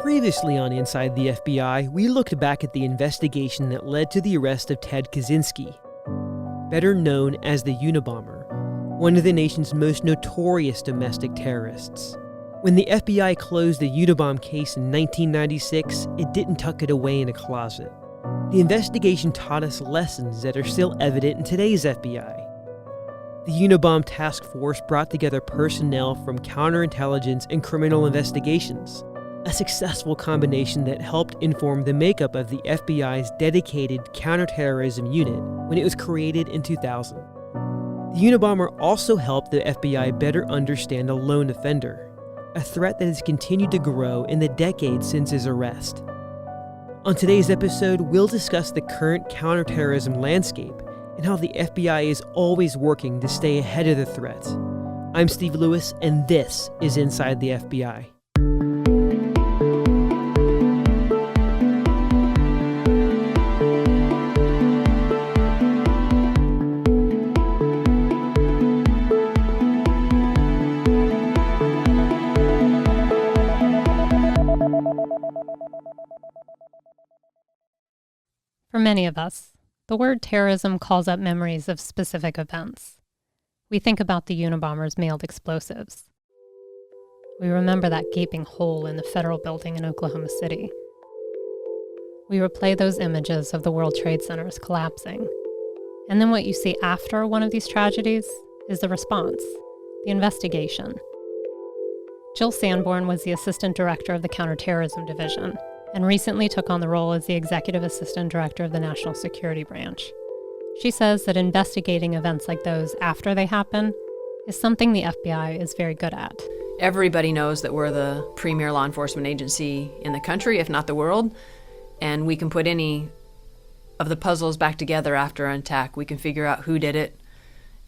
Previously on Inside the FBI, we looked back at the investigation that led to the arrest of Ted Kaczynski, better known as the Unabomber, one of the nation's most notorious domestic terrorists. When the FBI closed the Unabomb case in 1996, it didn't tuck it away in a closet. The investigation taught us lessons that are still evident in today's FBI. The Unabomb Task Force brought together personnel from counterintelligence and criminal investigations, a successful combination that helped inform the makeup of the FBI's dedicated counterterrorism unit when it was created in 2000. The Unabomber also helped the FBI better understand a lone offender, a threat that has continued to grow in the decades since his arrest. On today's episode, we'll discuss the current counterterrorism landscape and how the FBI is always working to stay ahead of the threat. I'm Steve Lewis, and this is Inside the FBI. For many of us, the word terrorism calls up memories of specific events. We think about the Unabomber's mailed explosives. We remember that gaping hole in the federal building in Oklahoma City. We replay those images of the World Trade Centers collapsing. And then what you see after one of these tragedies is the response, the investigation. Jill Sanborn was the assistant director of the Counterterrorism Division, and recently took on the role as the Executive Assistant Director of the National Security Branch. She says that investigating events like those after they happen is something the FBI is very good at. Everybody knows that we're the premier law enforcement agency in the country, if not the world, and we can put any of the puzzles back together after an attack. We can figure out who did it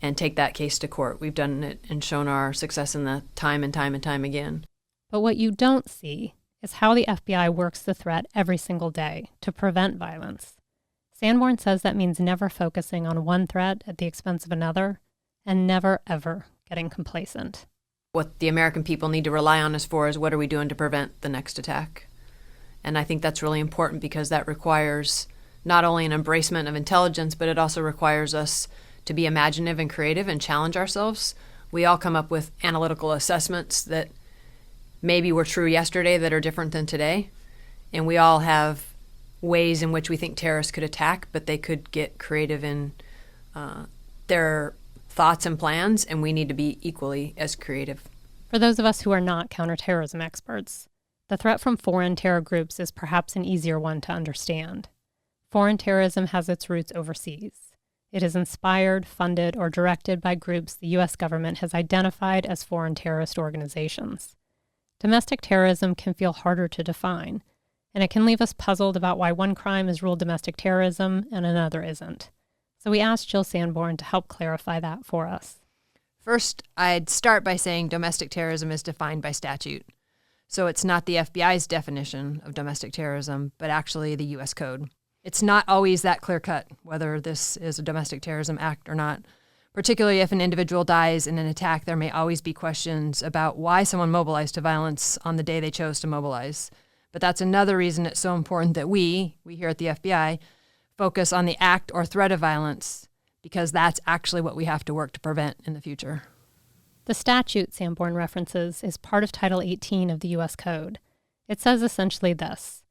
and take that case to court. We've done it and shown our success in the time and time and time again. But what you don't see is how the FBI works the threat every single day to prevent violence. Sanborn says that means never focusing on one threat at the expense of another, and never, ever getting complacent. What the American people need to rely on us for is what are we doing to prevent the next attack? And I think that's really important because that requires not only an embracement of intelligence, but it also requires us to be imaginative and creative and challenge ourselves. We all come up with analytical assessments that maybe were true yesterday that are different than today. And we all have ways in which we think terrorists could attack, but they could get creative in their thoughts and plans, and we need to be equally as creative. For those of us who are not counterterrorism experts, the threat from foreign terror groups is perhaps an easier one to understand. Foreign terrorism has its roots overseas. It is inspired, funded, or directed by groups the U.S. government has identified as foreign terrorist organizations. Domestic terrorism can feel harder to define, and it can leave us puzzled about why one crime is ruled domestic terrorism and another isn't. So we asked Jill Sanborn to help clarify that for us. First, I'd start by saying domestic terrorism is defined by statute. So it's not the FBI's definition of domestic terrorism, but actually the U.S. Code. It's not always that clear-cut whether this is a domestic terrorism act or not. Particularly if an individual dies in an attack, there may always be questions about why someone mobilized to violence on the day they chose to mobilize. But that's another reason it's so important that we here at the FBI, focus on the act or threat of violence, because that's actually what we have to work to prevent in the future. The statute Sanborn references is part of Title 18 of the U.S. Code. It says essentially this: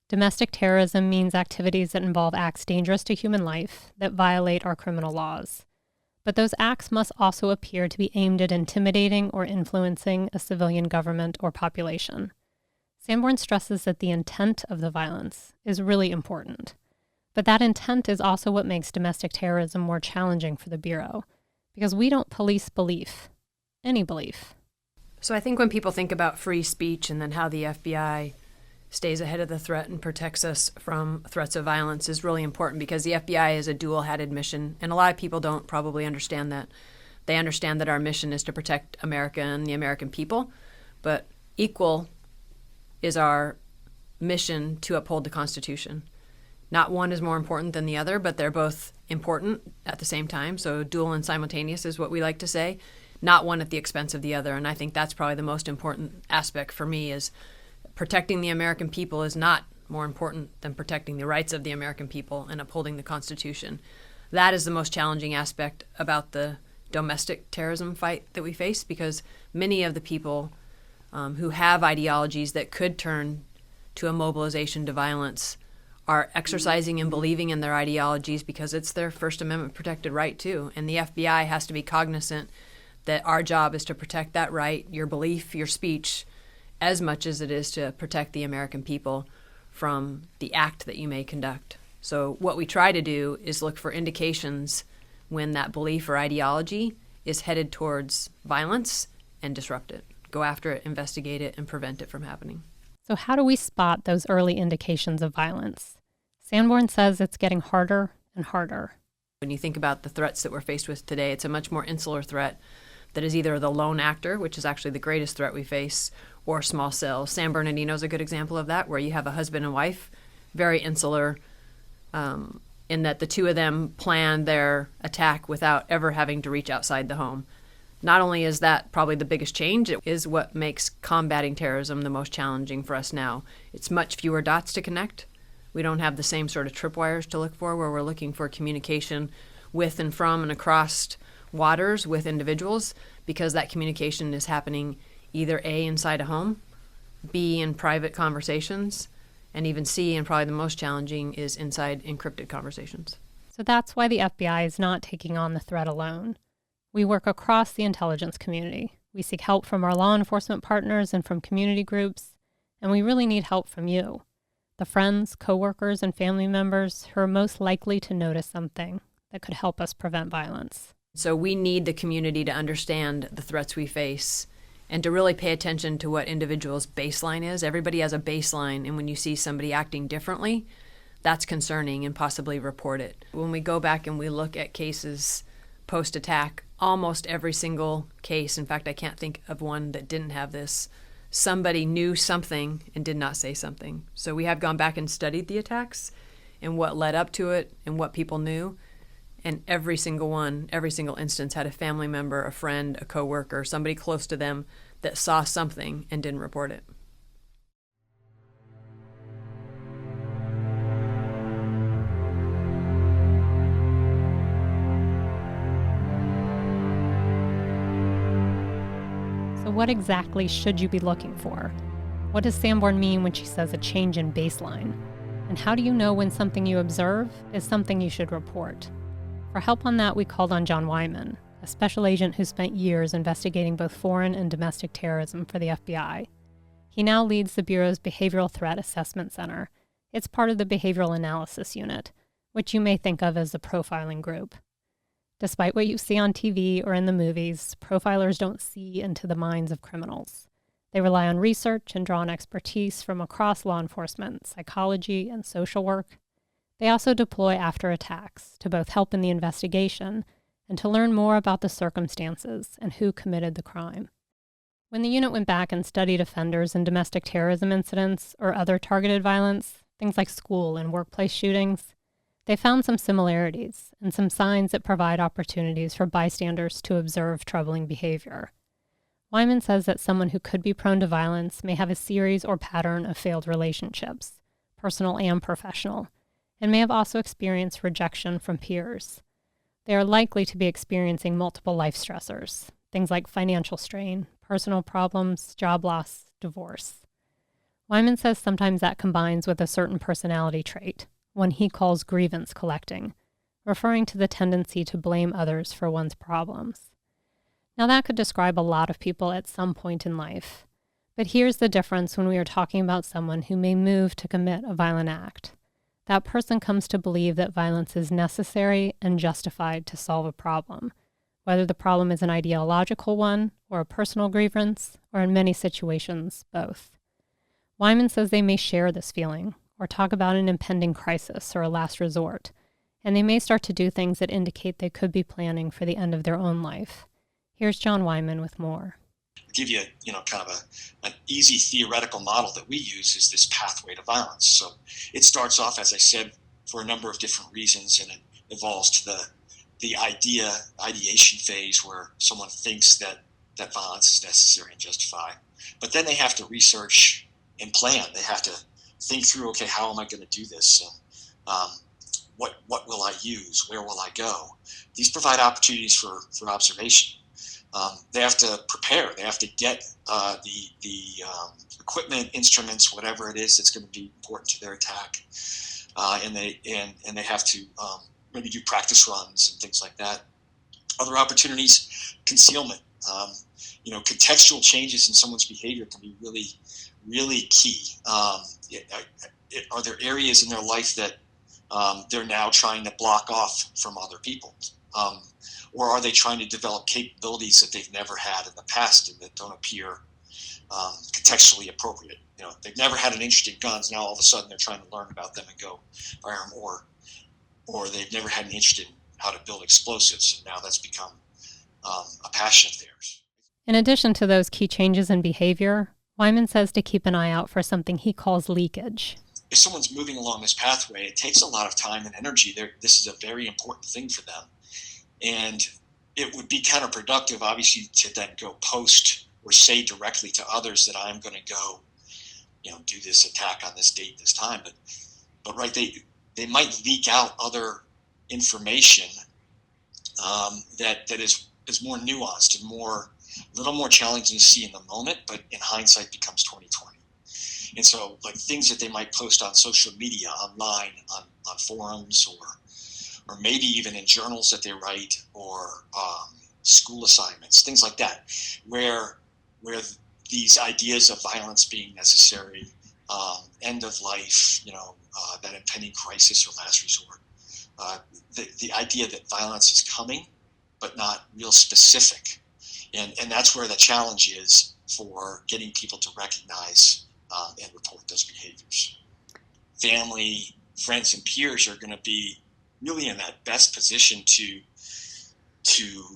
domestic terrorism means activities that involve acts dangerous to human life that violate our criminal laws. But those acts must also appear to be aimed at intimidating or influencing a civilian government or population. Sanborn stresses that the intent of the violence is really important. But that intent is also what makes domestic terrorism more challenging for the Bureau, because we don't police belief, any belief. So I think when people think about free speech and then how the FBI stays ahead of the threat and protects us from threats of violence is really important, because the FBI is a dual-headed mission, and a lot of people don't probably understand that. They understand that our mission is to protect America and the American people, but equal is our mission to uphold the Constitution. Not one is more important than the other, but they're both important at the same time. So dual and simultaneous is what we like to say, not one at the expense of the other. And I think that's probably the most important aspect for me, is protecting the American people is not more important than protecting the rights of the American people and upholding the Constitution. That is the most challenging aspect about the domestic terrorism fight that we face, because many of the people who have ideologies that could turn to a mobilization to violence are exercising and believing in their ideologies because it's their First Amendment protected right too. And the FBI has to be cognizant that our job is to protect that right, your belief, your speech, as much as it is to protect the American people from the act that you may conduct. So what we try to do is look for indications when that belief or ideology is headed towards violence and disrupt it. Go after it, investigate it, and prevent it from happening. So how do we spot those early indications of violence? Sanborn says it's getting harder and harder. When you think about the threats that we're faced with today, it's a much more insular threat that is either the lone actor, which is actually the greatest threat we face, or small cells. San Bernardino is a good example of that, where you have a husband and wife, very insular, in that the two of them plan their attack without ever having to reach outside the home. Not only is that probably the biggest change, it is what makes combating terrorism the most challenging for us now. It's much fewer dots to connect. We don't have the same sort of tripwires to look for, where we're looking for communication with and from and across waters with individuals, because that communication is happening either A, inside a home, B, in private conversations, and even C, and probably the most challenging, is inside encrypted conversations. So that's why the FBI is not taking on the threat alone. We work across the intelligence community. We seek help from our law enforcement partners and from community groups, and we really need help from you, the friends, coworkers, and family members who are most likely to notice something that could help us prevent violence. So we need the community to understand the threats we face and to really pay attention to what individuals' baseline is. Everybody has a baseline, and when you see somebody acting differently, that's concerning, and possibly report it. When we go back and we look at cases post-attack, almost every single case, in fact, I can't think of one that didn't have this, somebody knew something and did not say something. So we have gone back and studied the attacks and what led up to it and what people knew. And every single one, every single instance had a family member, a friend, a coworker, somebody close to them that saw something and didn't report it. So what exactly should you be looking for? What does Sanborn mean when she says a change in baseline? And how do you know when something you observe is something you should report? For help on that, we called on John Wyman, a special agent who spent years investigating both foreign and domestic terrorism for the FBI. He now leads the Bureau's Behavioral Threat Assessment Center. It's part of the Behavioral Analysis Unit, which you may think of as the profiling group. Despite what you see on TV or in the movies, profilers don't see into the minds of criminals. They rely on research and draw on expertise from across law enforcement, psychology, and social work. They also deploy after attacks to both help in the investigation and to learn more about the circumstances and who committed the crime. When the unit went back and studied offenders in domestic terrorism incidents or other targeted violence, things like school and workplace shootings, they found some similarities and some signs that provide opportunities for bystanders to observe troubling behavior. Wyman says that someone who could be prone to violence may have a series or pattern of failed relationships, personal and professional, and may have also experienced rejection from peers. They are likely to be experiencing multiple life stressors, things like financial strain, personal problems, job loss, divorce. Wyman says sometimes that combines with a certain personality trait, one he calls grievance collecting, referring to the tendency to blame others for one's problems. Now that could describe a lot of people at some point in life, but here's the difference when we are talking about someone who may move to commit a violent act. That person comes to believe that violence is necessary and justified to solve a problem, whether the problem is an ideological one or a personal grievance, or in many situations, both. Wyman says they may share this feeling or talk about an impending crisis or a last resort, and they may start to do things that indicate they could be planning for the end of their own life. Here's John Wyman with more. Give you, kind of an easy theoretical model that we use is this pathway to violence. So it starts off, as I said, for a number of different reasons, and it evolves to the ideation phase where someone thinks that violence is necessary and justified. But then they have to research and plan. They have to think through, okay, how am I going to do this? What will I use? Where will I go? These provide opportunities for observation. They have to prepare. They have to get the equipment, instruments, whatever it is that's going to be important to their attack, and they have to maybe do practice runs and things like that. Other opportunities, concealment. Contextual changes in someone's behavior can be really, really key. Are there areas in their life that they're now trying to block off from other people? Or are they trying to develop capabilities that they've never had in the past and that don't appear contextually appropriate? They've never had an interest in guns. Now all of a sudden they're trying to learn about them and go firearm, or they've never had an interest in how to build explosives, and now that's become a passion of theirs. In addition to those key changes in behavior, Wyman says to keep an eye out for something he calls leakage. If someone's moving along this pathway, it takes a lot of time and energy. This is a very important thing for them. And it would be counterproductive, obviously, to then go post or say directly to others that I'm going to go, do this attack on this date, this time. But right, they might leak out other information that is more nuanced and a little more challenging to see in the moment, but in hindsight becomes 2020. And so, like, things that they might post on social media, online, on forums, or maybe even in journals that they write, or school assignments, things like that, where these ideas of violence being necessary, end of life, that impending crisis or last resort, the idea that violence is coming, but not real specific. And that's where the challenge is for getting people to recognize and report those behaviors. Family, friends, and peers are going to be really in that best position to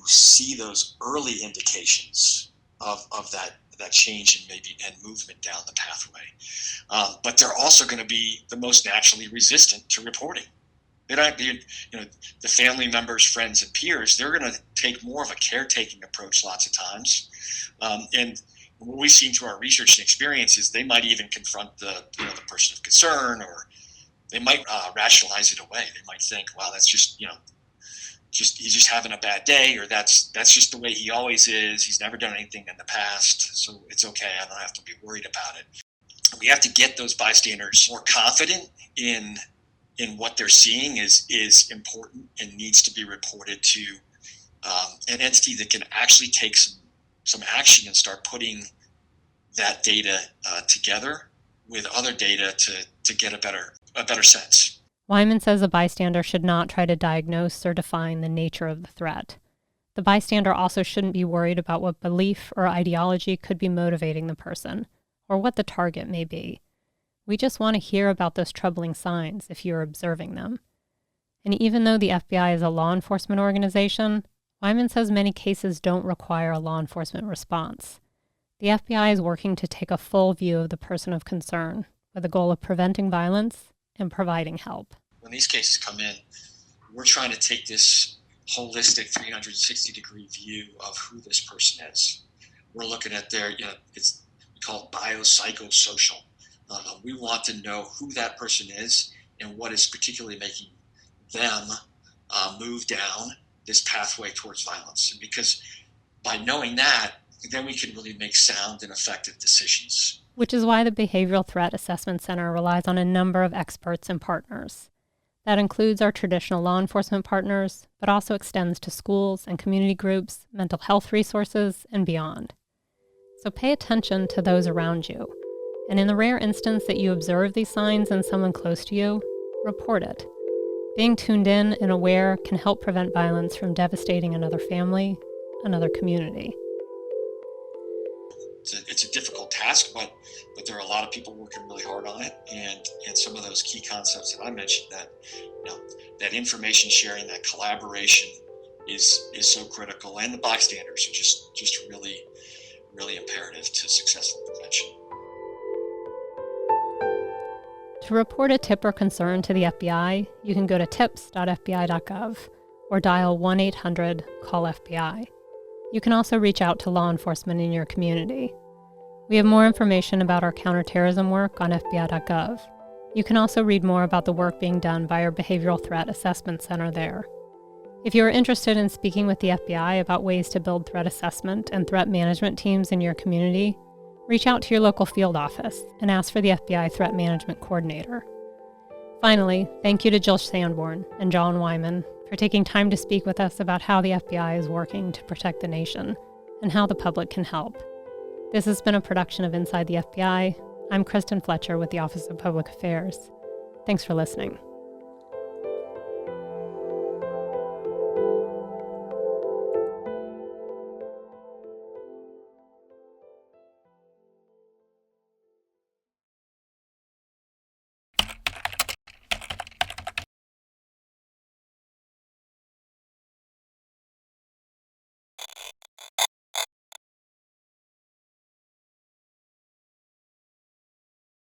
see those early indications of that change and movement down the pathway. But they're also going to be the most naturally resistant to reporting. They don't be, the family members, friends, and peers, they're going to take more of a caretaking approach lots of times. And what we've seen through our research and experience is they might even confront the person of concern, or they might rationalize it away. They might think, wow, that's just he's just having a bad day, or that's just the way he always is. He's never done anything in the past, so it's okay. I don't have to be worried about it. We have to get those bystanders more confident in what they're seeing is important and needs to be reported to an entity that can actually take some action and start putting that data together with other data to get a better sense. Wyman says a bystander should not try to diagnose or define the nature of the threat. The bystander also shouldn't be worried about what belief or ideology could be motivating the person, or what the target may be. We just want to hear about those troubling signs if you're observing them. And even though the FBI is a law enforcement organization, Wyman says many cases don't require a law enforcement response. The FBI is working to take a full view of the person of concern with the goal of preventing violence and providing help. When these cases come in, we're trying to take this holistic 360-degree view of who this person is. We're looking at we call it biopsychosocial. We want to know who that person is and what is particularly making them move down this pathway towards violence. And because by knowing that, then we can really make sound and effective decisions. Which is why the Behavioral Threat Assessment Center relies on a number of experts and partners. That includes our traditional law enforcement partners, but also extends to schools and community groups, mental health resources, and beyond. So pay attention to those around you. And in the rare instance that you observe these signs in someone close to you, report it. Being tuned in and aware can help prevent violence from devastating another family, another community. It's a difficult task, but there are a lot of people working really hard on it, and some of those key concepts that I mentioned, that information sharing, that collaboration is so critical, and the bystanders are just really, really imperative to successful prevention. To report a tip or concern to the FBI, you can go to tips.fbi.gov or dial 1-800-CALL-FBI. You can also reach out to law enforcement in your community. We have more information about our counterterrorism work on fbi.gov. You can also read more about the work being done by our Behavioral Threat Assessment Center there. If you are interested in speaking with the FBI about ways to build threat assessment and threat management teams in your community, reach out to your local field office and ask for the FBI Threat Management Coordinator. Finally, thank you to Jill Sanborn and John Wyman for taking time to speak with us about how the FBI is working to protect the nation and how the public can help. This has been a production of Inside the FBI. I'm Kristen Fletcher with the Office of Public Affairs. Thanks for listening.